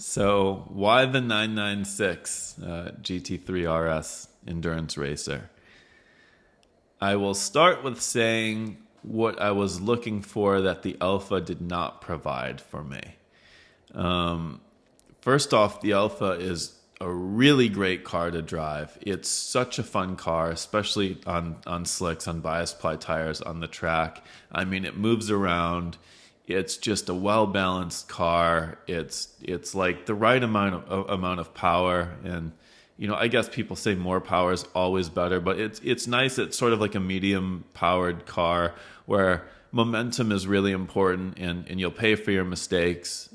So why the 996 GT3 RS endurance racer? I will start with saying what I was looking for that the Alpha did not provide for me. First off, the Alpha is a really great car to drive. It's such a fun car, especially on slicks, on bias ply tires, on the track. I mean, it moves around. It's just a well-balanced car. It's like the right amount of power, and I guess people say more power is always better, but it's nice. It's sort of like a medium-powered car where momentum is really important, and you'll pay for your mistakes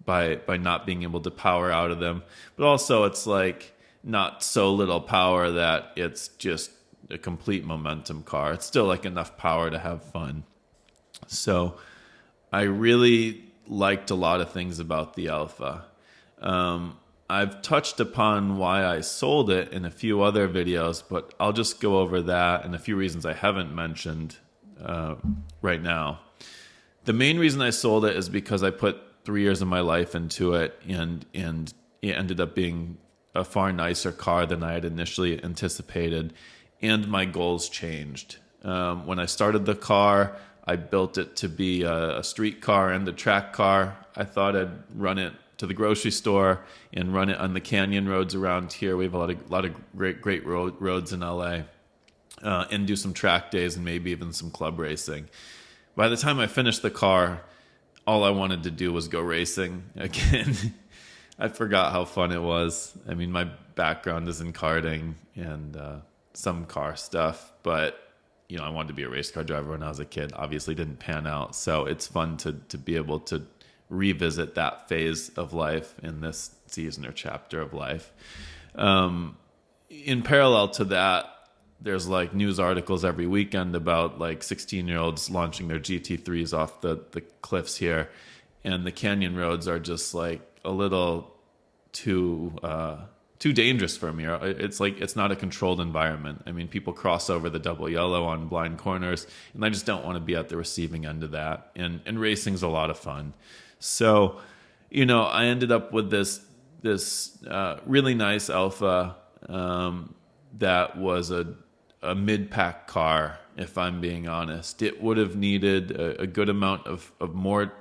by not being able to power out of them. But also, it's like not so little power that it's just a complete momentum car. It's still like enough power to have fun. So I really liked a lot of things about the Alpha. I've touched upon why I sold it in a few other videos, but I'll just go over that and a few reasons I haven't mentioned right now. The main reason I sold it is because I put 3 years of my life into it, and it ended up being a far nicer car than I had initially anticipated, and my goals changed. When I started the car, I built it to be a street car and a track car. I thought I'd run it to the grocery store and run it on the canyon roads around here. We have a lot of great roads in LA, and do some track days and maybe even some club racing. By the time I finished the car, all I wanted to do was go racing again. I forgot how fun it was. I mean, my background is in karting and some car stuff, but I wanted to be a race car driver when I was a kid. Obviously didn't pan out. So it's fun to be able to revisit that phase of life in this season or chapter of life. In parallel to that, there's like news articles every weekend about like 16-year-olds launching their GT3s off the cliffs here. And the canyon roads are just like a little too dangerous for me. It's like it's not a controlled environment. I mean, people cross over the double yellow on blind corners, and I just don't want to be at the receiving end of that. And racing's a lot of fun. So, I ended up with this really nice Alpha that was a mid-pack car, if I'm being honest. It would have needed a good amount of more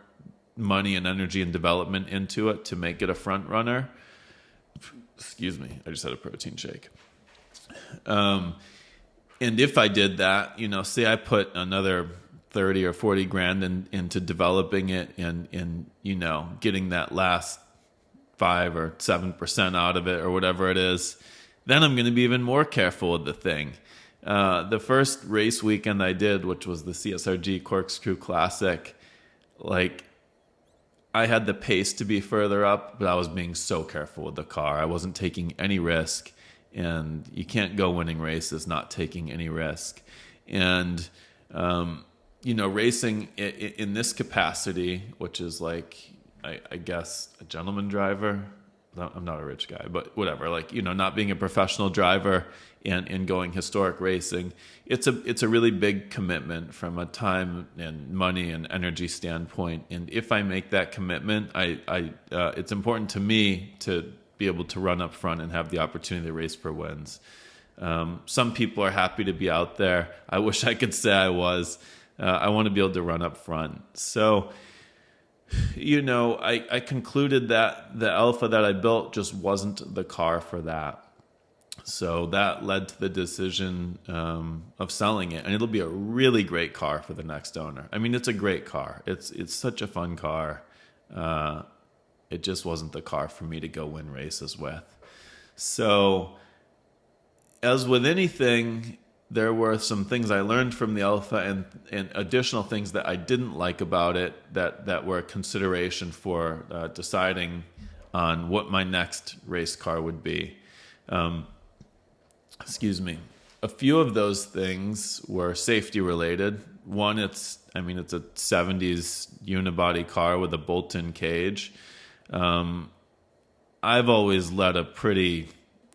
money and energy and development into it to make it a front runner. Excuse me, I just had a protein shake. And if I did that, say I put another 30 or 40 grand into developing it and getting that last 5 or 7% out of it or whatever it is, then I'm going to be even more careful with the thing. The first race weekend I did, which was the CSRG Corkscrew Classic, I had the pace to be further up, but I was being so careful with the car. I wasn't taking any risk, and you can't go winning races not taking any risk. And, racing in this capacity, which is like, I guess, a gentleman driver. I'm not a rich guy, but whatever. Not being a professional driver and going historic racing, it's a really big commitment from a time and money and energy standpoint. And if I make that commitment, it's important to me to be able to run up front and have the opportunity to race for wins. Some people are happy to be out there. I wish I could say I was. I want to be able to run up front. So, I concluded that the Alpha that I built just wasn't the car for that. So that led to the decision of selling it. And it'll be a really great car for the next owner. I mean, it's a great car. It's such a fun car. It just wasn't the car for me to go win races with. So as with anything, there were some things I learned from the Alpha and additional things that I didn't like about it that were a consideration for deciding on what my next race car would be. Excuse me. A few of those things were safety related. One, it's a 70s unibody car with a bolt-in cage. I've always led a pretty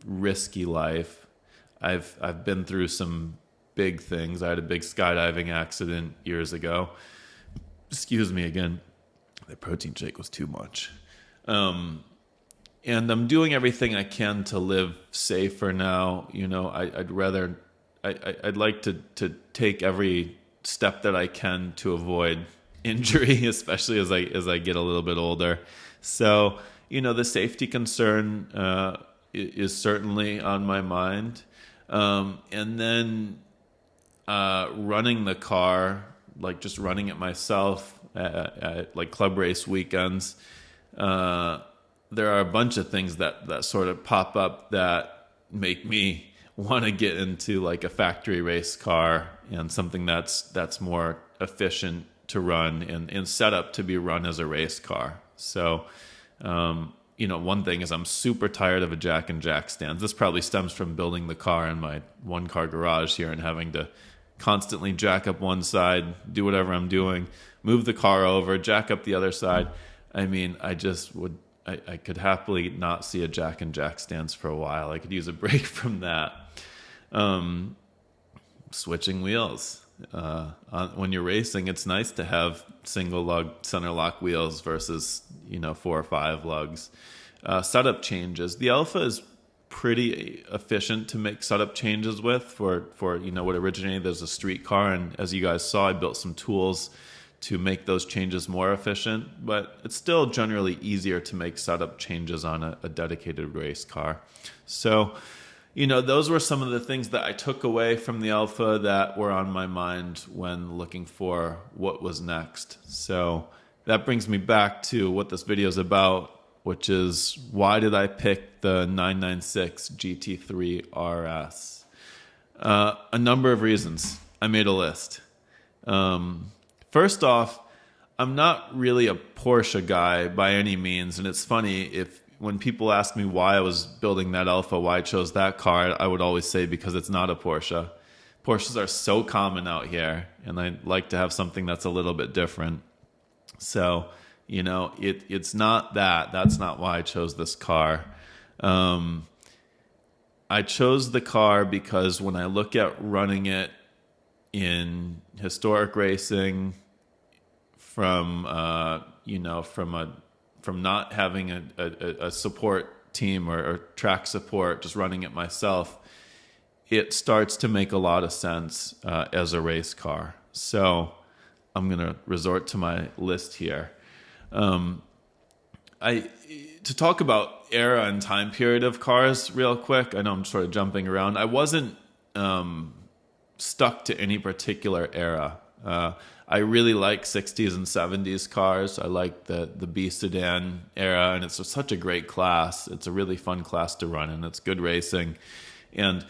risky life. I've been through some big things. I had a big skydiving accident years ago. Excuse me again. The protein shake was too much. And I'm doing everything I can to live safer now. I'd like to take every step that I can to avoid injury, especially as I get a little bit older. So, the safety concern is certainly on my mind. And then running the car, like just running it myself at like club race weekends, there are a bunch of things that sort of pop up that make me want to get into like a factory race car and something that's more efficient to run and set up to be run as a race car. So, one thing is I'm super tired of a jack and jack stands. This probably stems from building the car in my one car garage here and having to constantly jack up one side, do whatever I'm doing, move the car over, jack up the other side. I mean, I could happily not see a jack and jack stands for a while. I could use a break from that. Switching wheels. When you're racing, it's nice to have single lug center lock wheels versus 4 or 5 lugs. Setup changes. The Alpha is pretty efficient to make setup changes with for what originated as a street car, and as you guys saw, I built some tools to make those changes more efficient, but it's still generally easier to make setup changes on a dedicated race car. So, those were some of the things that I took away from the Alpha that were on my mind when looking for what was next. So that brings me back to what this video is about, which is why did I pick the 996 GT3 RS? A number of reasons. I made a list. First off, I'm not really a Porsche guy by any means, and it's funny when people ask me why I was building that Alpha, why I chose that car, I would always say because it's not a Porsche. Porsches are so common out here, and I like to have something that's a little bit different. So, it's not that. That's not why I chose this car. I chose the car because when I look at running it in historic racing, from not having a support team or track support, just running it myself, it starts to make a lot of sense as a race car. So I'm going to resort to my list here. To talk about era and time period of cars real quick, I know I'm sort of jumping around. I wasn't stuck to any particular era. I really like 60s and 70s cars. I like the B sedan era, and it's such a great class. It's a really fun class to run, and it's good racing. And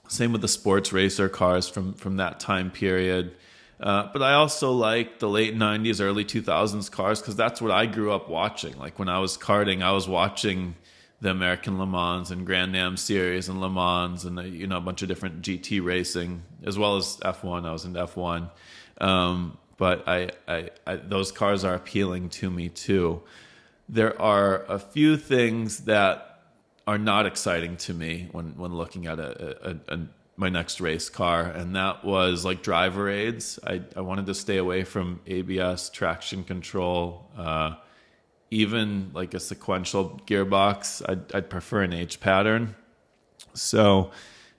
same with the sports racer cars from that time period. But I also like the late 90s, early 2000s cars because that's what I grew up watching. Like when I was karting, I was watching the American Le Mans and Grand Am Series and Le Mans and a bunch of different GT racing, as well as F1. I was into F1. But I those cars are appealing to me too. There are a few things that are not exciting to me when looking at my next race car, and that was like driver aids. I wanted to stay away from ABS, traction control, even like a sequential gearbox. I'd prefer an H pattern. So,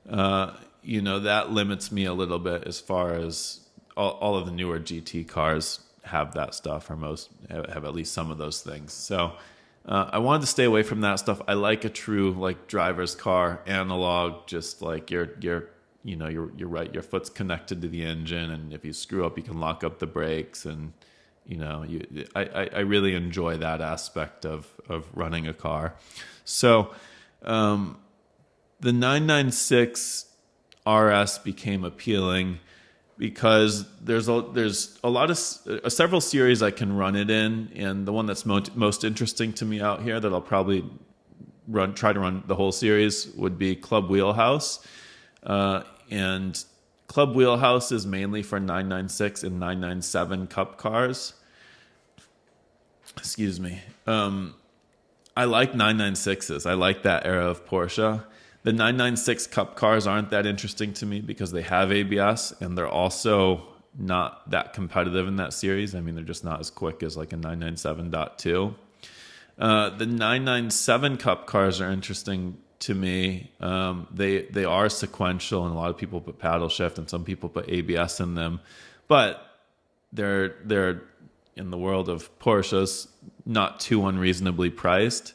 that limits me a little bit as far as all of the newer GT cars have that stuff, or most have at least some of those things. So I wanted to stay away from that stuff. I like a true like driver's car, analog, just like you're right. Your foot's connected to the engine, and if you screw up, you can lock up the brakes. And I really enjoy that aspect of running a car. So the 996 RS became appealing because there's a lot of several series I can run it in, and the one that's most interesting to me out here that I'll probably try to run the whole series would be Club Wheelhouse, and Club Wheelhouse is mainly for 996 and 997 Cup cars. Excuse me. I like 996s. I like that era of Porsche. The 996 Cup cars aren't that interesting to me because they have ABS, and they're also not that competitive in that series. I mean, they're just not as quick as like a 997.2. The 997 Cup cars are interesting to me. They are sequential, and a lot of people put paddle shift, and some people put ABS in them, but they're in the world of Porsches not too unreasonably priced.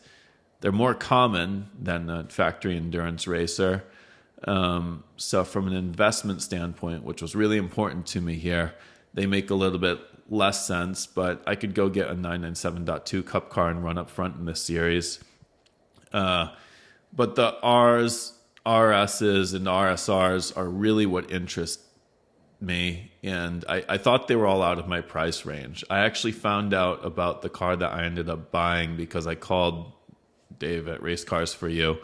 They're more common than a factory endurance racer. So from an investment standpoint, which was really important to me here, they make a little bit less sense, but I could go get a 997.2 Cup car and run up front in this series. But the Rs, RSs, and RSRs are really what interest me, and I thought they were all out of my price range. I actually found out about the car that I ended up buying because I called Dave at Race Cars for You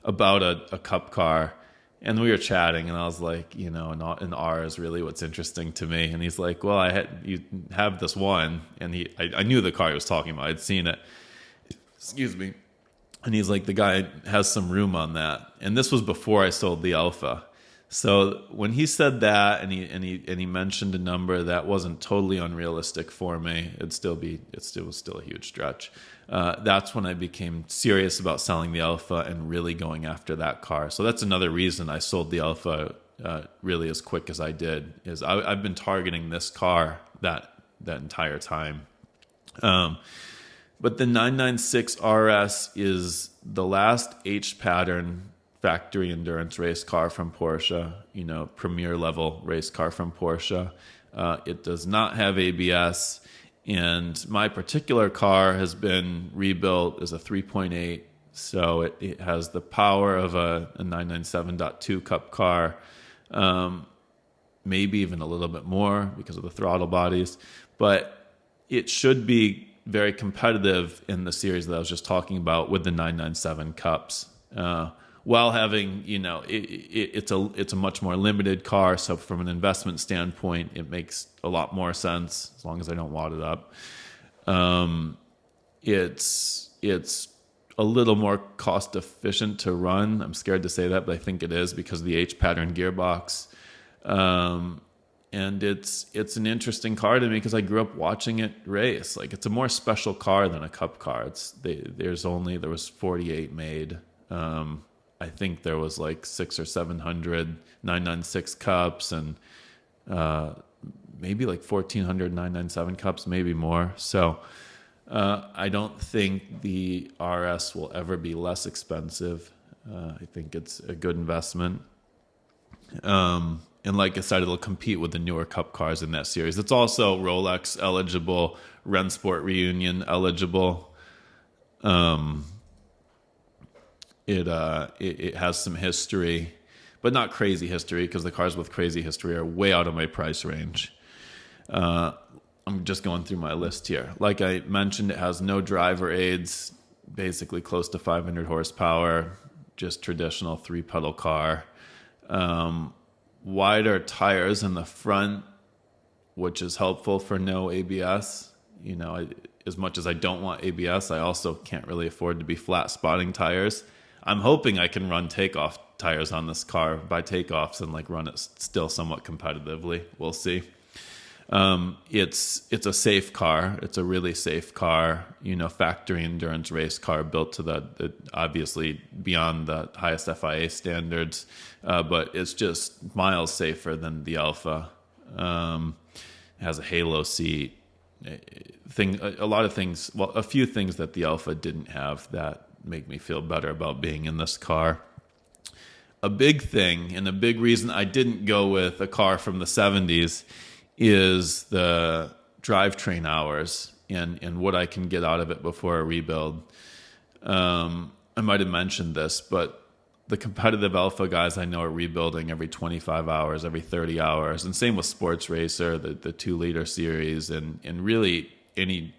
about a Cup car, and we were chatting, and I was like, an R is really what's interesting to me. And he's like, well, you have this one, and I knew the car he was talking about. I'd seen it. Excuse me. And he's like, the guy has some room on that. And this was before I sold the Alpha. So when he said that, and he mentioned a number that wasn't totally unrealistic for me, it was still a huge stretch. That's when I became serious about selling the Alpha and really going after that car. So that's another reason I sold the Alpha really as quick as I did. Is I've been targeting this car that entire time. But the 996 RS is the last H pattern factory endurance race car from Porsche, premier level race car from Porsche. It does not have ABS, and my particular car has been rebuilt as a 3.8, so it has the power of a 997.2 Cup car, maybe even a little bit more because of the throttle bodies, but it should be very competitive in the series that I was just talking about with the 997 Cups. While having, it's a much more limited car, so from an investment standpoint, it makes a lot more sense as long as I don't wad it up. It's a little more cost efficient to run. I'm scared to say that, but I think it is because of the H pattern gearbox. And it's an interesting car to me because I grew up watching it race. Like, it's a more special car than a Cup car. There was 48 made. I think there was like 600 or 700 996 Cups, and maybe like 1,400 997 Cups, maybe more. So I don't think the RS will ever be less expensive. I think it's a good investment. And like I said, it'll compete with the newer Cup cars in that series. It's also Rolex eligible, Rennsport Reunion eligible. It has some history, but not crazy history, because the cars with crazy history are way out of my price range. I'm just going through my list here. Like I mentioned, it has no driver aids, basically close to 500 horsepower, just traditional 3-pedal car. Wider tires in the front, which is helpful for no ABS. As much as I don't want ABS, I also can't really afford to be flat spotting tires. I'm hoping I can run takeoff tires on this car by takeoffs and run it still somewhat competitively. We'll see. It's a safe car. It's a really safe car. Factory endurance race car built to the obviously beyond the highest FIA standards, but it's just miles safer than the Alpha. It has a halo seat. A few things that the Alpha didn't have that make me feel better about being in this car. A big thing and a big reason I didn't go with a car from the 70s is the drivetrain hours and what I can get out of it before a rebuild. I might have mentioned this, but the competitive Alpha guys I know are rebuilding every 25 hours, every 30 hours. And same with Sports Racer, the 2-liter series, and really any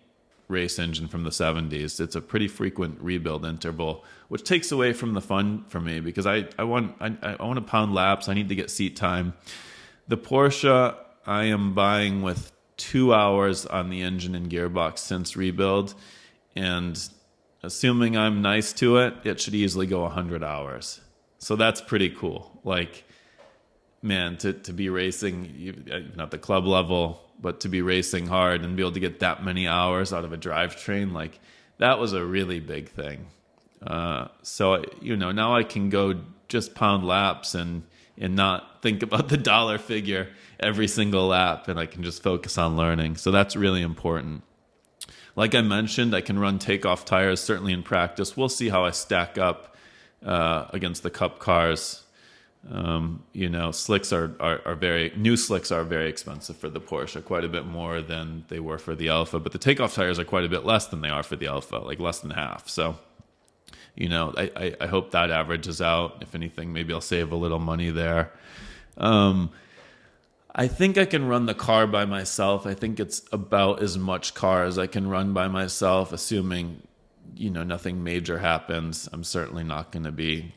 race engine from the 70s. It's a pretty frequent rebuild interval, which takes away from the fun for me because I want to pound laps. I need to get seat time. The Porsche I am buying with 2 hours on the engine and gearbox since rebuild, and assuming I'm nice to it, it should easily go 100 hours. So that's pretty cool. To be racing, not the club level, but to be racing hard and be able to get that many hours out of a drivetrain, That was a really big thing. So, now I can go just pound laps and not think about the dollar figure every single lap, and I can just focus on learning. So that's really important. Like I mentioned, I can run takeoff tires, certainly in practice. We'll see how I stack up against the Cup cars. Slicks new slicks are very expensive for the Porsche, quite a bit more than they were for the Alpha, but the takeoff tires are quite a bit less than they are for the Alpha, like less than half. So, I hope that averages out. If anything, maybe I'll save a little money there. I think I can run the car by myself. I think it's about as much car as I can run by myself, assuming, nothing major happens. I'm certainly not going to be,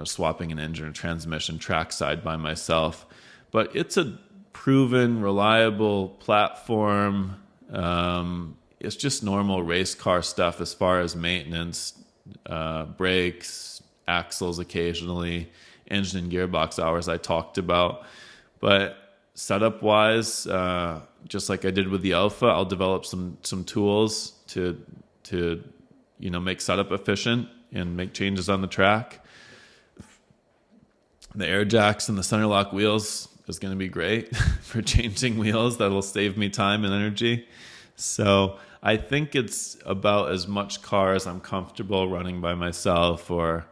swapping an engine or transmission trackside by myself. But it's a proven, reliable platform. It's just normal race car stuff as far as maintenance, brakes, axles occasionally, engine and gearbox hours I talked about. But setup wise, just like I did with the Alpha, I'll develop some tools to make setup efficient and make changes on the track. The air jacks and the center lock wheels is going to be great for changing wheels. That'll save me time and energy. So I think it's about as much car as I'm comfortable running by myself, or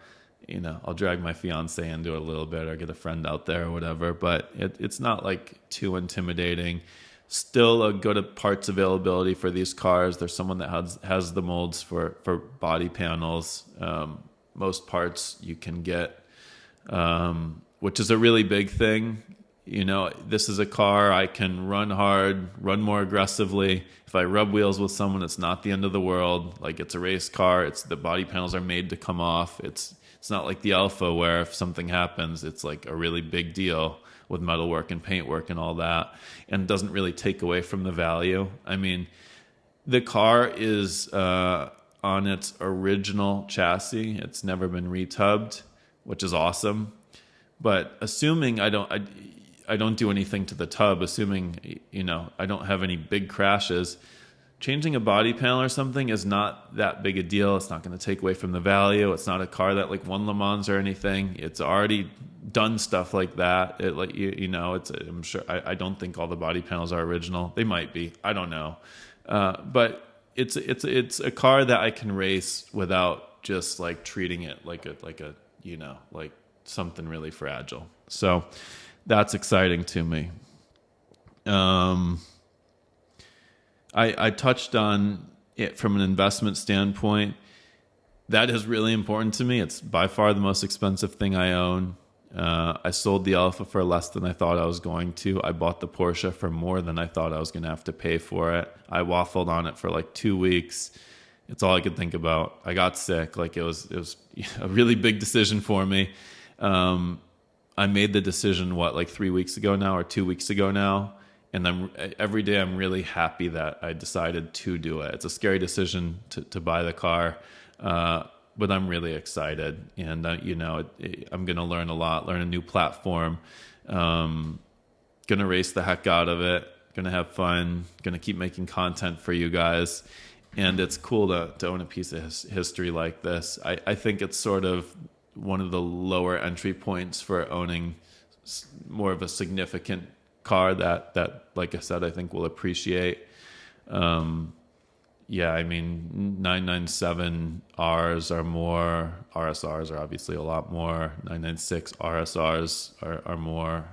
I'll drag my fiance into it a little bit or get a friend out there or whatever, but it's not like too intimidating. Still a good parts availability for these cars. There's someone that has the molds for body panels. Most parts you can get, which is a really big thing. This is a car I can run hard, run more aggressively. If I rub wheels with someone, it's not the end of the world. Like, it's a race car. The body panels are made to come off. It's not like the Alpha, where if something happens, it's like a really big deal with metalwork and paintwork and all that, and doesn't really take away from the value. I mean, the car is on its original chassis. It's never been retubbed, which is awesome. But assuming I don't do anything to the tub, assuming I don't have any big crashes, changing a body panel or something is not that big a deal. It's not going to take away from the value. It's not a car that won Le Mans or anything. It's already done stuff like that. I'm sure. I don't think all the body panels are original. They might be. I don't know. But it's a car that I can race without just treating it like something really fragile. So that's exciting to me. I touched on it from an investment standpoint. That is really important to me. It's by far the most expensive thing I own. I sold the Alpha for less than I thought I was going to. I bought the Porsche for more than I thought I was going to have to pay for it. I waffled on it for 2 weeks. It's all I could think about. I got sick. It was a really big decision for me. I made the decision 3 weeks ago now, or 2 weeks ago now, and every day I'm really happy that I decided to do it. It's a scary decision to buy the car, but I'm really excited, and I'm going to learn a lot, learn a new platform, going to race the heck out of it, going to have fun, going to keep making content for you guys, and it's cool to own a piece of history like this. I think it's sort of one of the lower entry points for owning more of a significant car that like I said, I think will appreciate. Yeah, I mean, 997Rs are more, RSRs are obviously a lot more, 996 RSRs are more,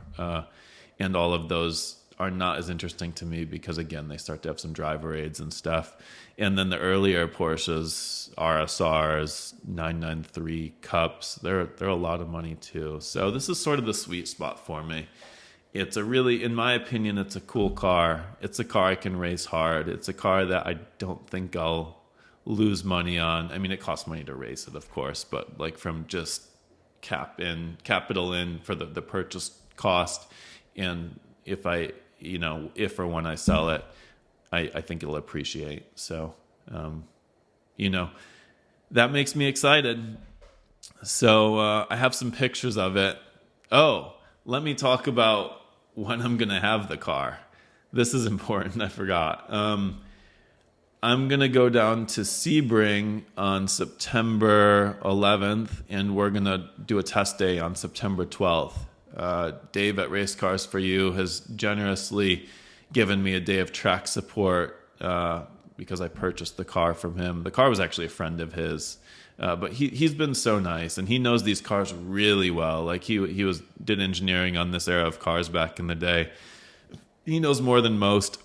and all of those are not as interesting to me because, again, they start to have some driver aids and stuff. And then the earlier Porsches, RSRs, 993 Cups, they're a lot of money too. So this is sort of the sweet spot for me. It's in my opinion, it's a cool car. It's a car I can race hard. It's a car that I don't think I'll lose money on. I mean, it costs money to race it, of course, but from just capital in for the purchase cost, and if or when I sell it, I think it'll appreciate. So, that makes me excited. So I have some pictures of it. Oh, let me talk about when I'm going to have the car. This is important. I forgot. I'm I'm going to go down to Sebring on September 11th, and we're going to do a test day on September 12th. Dave at Race Cars for You has generously given me a day of track support because I purchased the car from him. The car was actually a friend of his, but he's been so nice, and he knows these cars really well. Like he did engineering on this era of cars back in the day. He knows more than most.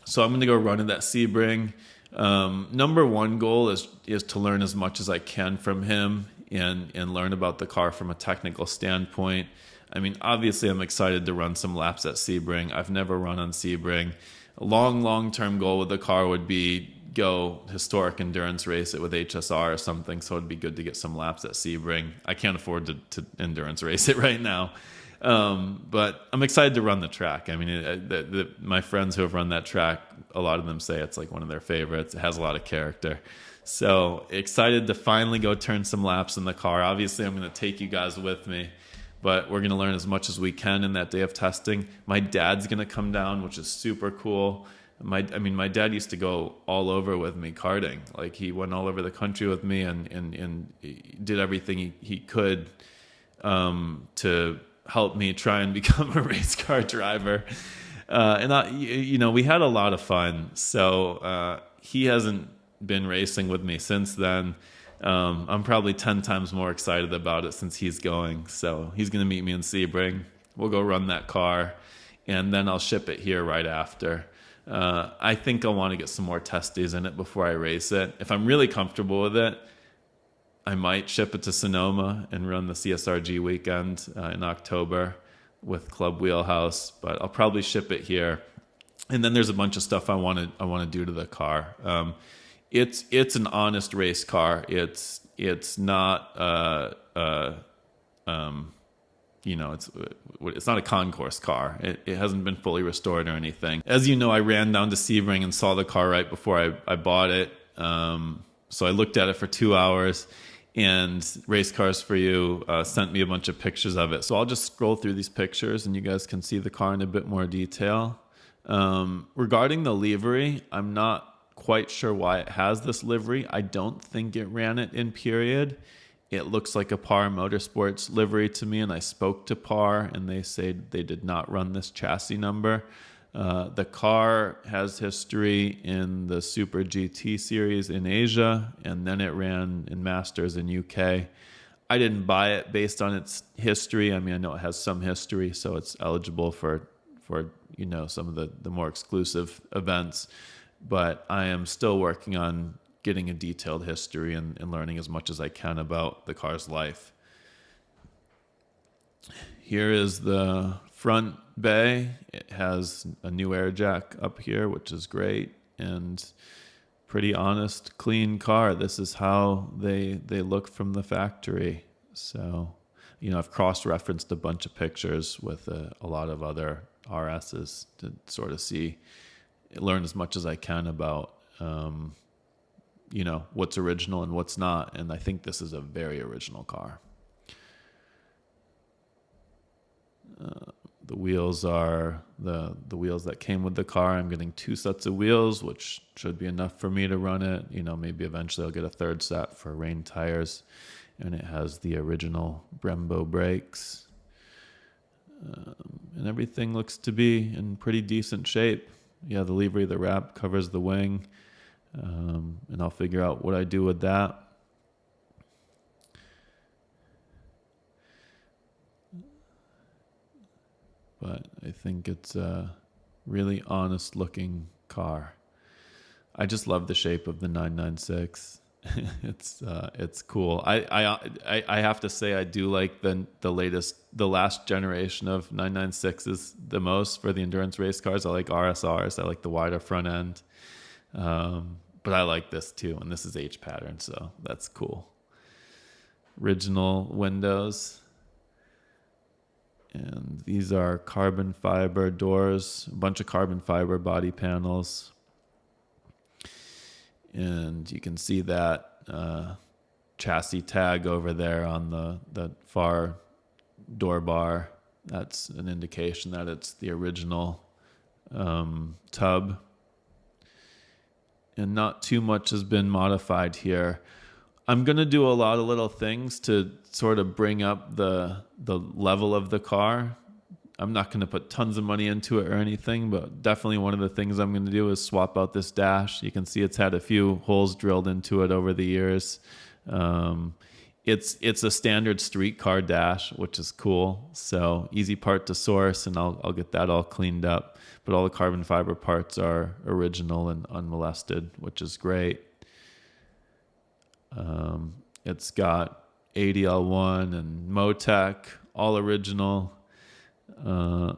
So I'm going to go run in that Sebring. Number one goal is to learn as much as I can from him and learn about the car from a technical standpoint. I mean, obviously, I'm excited to run some laps at Sebring. I've never run on Sebring. A long-term goal with the car would be go historic endurance race it with HSR or something, so it'd be good to get some laps at Sebring. I can't afford to endurance race it right now. But I'm excited to run the track. I mean, my friends who have run that track, a lot of them say it's like one of their favorites. It has a lot of character. So excited to finally go turn some laps in the car. Obviously, I'm going to take you guys with me, but we're going to learn as much as we can in that day of testing. My dad's going to come down, which is super cool. My dad used to go all over with me karting. Like he went all over the country with me and did everything he could to help me try and become a race car driver. We had a lot of fun. So he hasn't been racing with me since then. I'm probably 10 times more excited about it since he's going. So he's going to meet me in Sebring. We'll go run that car, and then I'll ship it here right after. I think I'll want to get some more test days in it before I race it. If I'm really comfortable with it, I might ship it to Sonoma and run the CSRG weekend in October with Club Wheelhouse, but I'll probably ship it here. And then there's a bunch of stuff I want to do to the car. It's an honest race car. It's not it's not a concourse car. It hasn't been fully restored or anything. As you know, I ran down to Sebring and saw the car right before I bought it. So I looked at it for 2 hours. And Race Cars for You sent me a bunch of pictures of it. So I'll just scroll through these pictures and you guys can see the car in a bit more detail. Regarding the livery, I'm not quite sure why it has this livery. I don't think it ran it in period. It looks like a Par Motorsports livery to me, and I spoke to Par and they said they did not run this chassis number. The car has history in the Super GT series in Asia, and then it ran in Masters in UK. I didn't buy it based on its history. I mean, I know it has some history, so it's eligible for some of the more exclusive events. But I am still working on getting a detailed history and learning as much as I can about the car's life. Here is the front bay. It has a new air jack up here, which is great, and pretty honest, clean car. This is how they look from the factory. So, I've cross-referenced a bunch of pictures with a lot of other RSs to sort of learn as much as I can about, what's original and what's not. And I think this is a very original car. The wheels are the wheels that came with the car. I'm getting 2 sets of wheels, which should be enough for me to run it. Maybe eventually I'll get a third set for rain tires. And it has the original Brembo brakes. And everything looks to be in pretty decent shape. Yeah, the livery, the wrap covers the wing. And I'll figure out what I do with that. But I think it's a really honest looking car. I just love the shape of the 996. It's cool. I have to say I do like the last generation of 996s the most for the endurance race cars. I like RSRs. I like the wider front end. But I like this too, and this is H pattern, so that's cool. Original windows. And these are carbon fiber doors, a bunch of carbon fiber body panels. And you can see that chassis tag over there on the far door bar. That's an indication that it's the original tub. and not too much has been modified here. I'm going to do a lot of little things to sort of bring up the level of the car. I'm not going to put tons of money into it or anything, but definitely one of the things I'm going to do is swap out this dash. You can see it's had a few holes drilled into it over the years. It's a standard street car dash, which is cool. So easy part to source, and I'll get that all cleaned up. But all the carbon fiber parts are original and unmolested, which is great. It's got ADL1 and Motec, all original.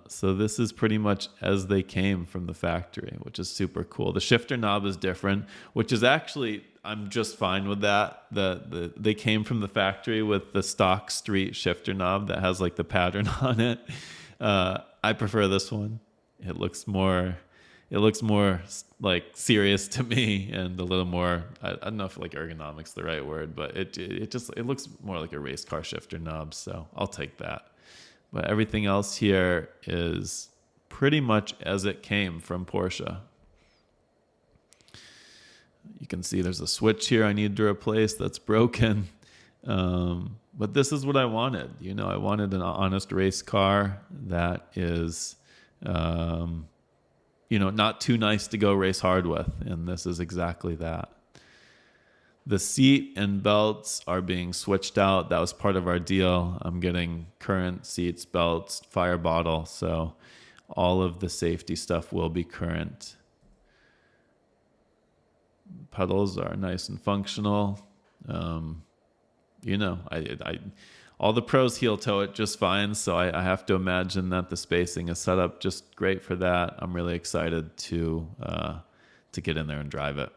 So this is pretty much as they came from the factory, which is super cool. The shifter knob is different, which is actually, I'm just fine with that. They came from the factory with the stock street shifter knob that has like the pattern on it. I prefer this one. It looks more like serious to me, and a little more, I don't know if like ergonomics the right word, but it looks more like a race car shifter knob. So I'll take that. But everything else here is pretty much as it came from Porsche. You can see there's a switch here I need to replace that's broken. But this is what I wanted. You know, I wanted an honest race car that is, not too nice to go race hard with. And this is exactly that. The seat and belts are being switched out. That was part of our deal. I'm getting current seats, belts, fire bottle. So all of the safety stuff will be current. Pedals are nice and functional. All the pros heel toe it just fine. So I have to imagine that the spacing is set up just great for that. I'm really excited to get in there and drive it.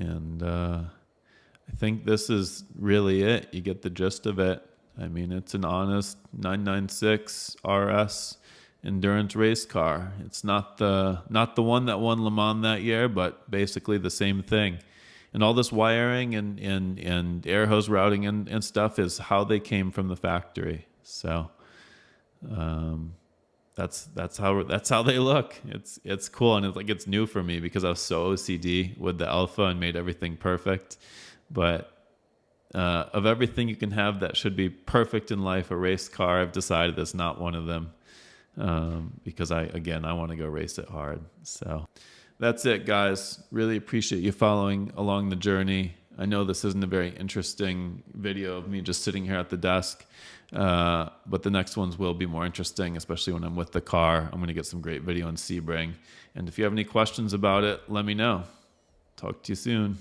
And I think this is really it. You get the gist of it. I mean, it's an honest 996 RS endurance race car. It's not the one that won Le Mans that year, but basically the same thing. And all this wiring and air hose routing and stuff is how they came from the factory. So that's how they look. It's cool, and it's new for me because I was so OCD with the Alpha and made everything perfect. But of everything you can have that should be perfect in life, a race car, I've decided that's not one of them, because I want to go race it hard. So that's it, guys. Really appreciate you following along the journey. I know this isn't a very interesting video of me just sitting here at the desk, but the next ones will be more interesting, especially when I'm with the car. I'm going to get some great video on Sebring. And if you have any questions about it, let me know. Talk to you soon.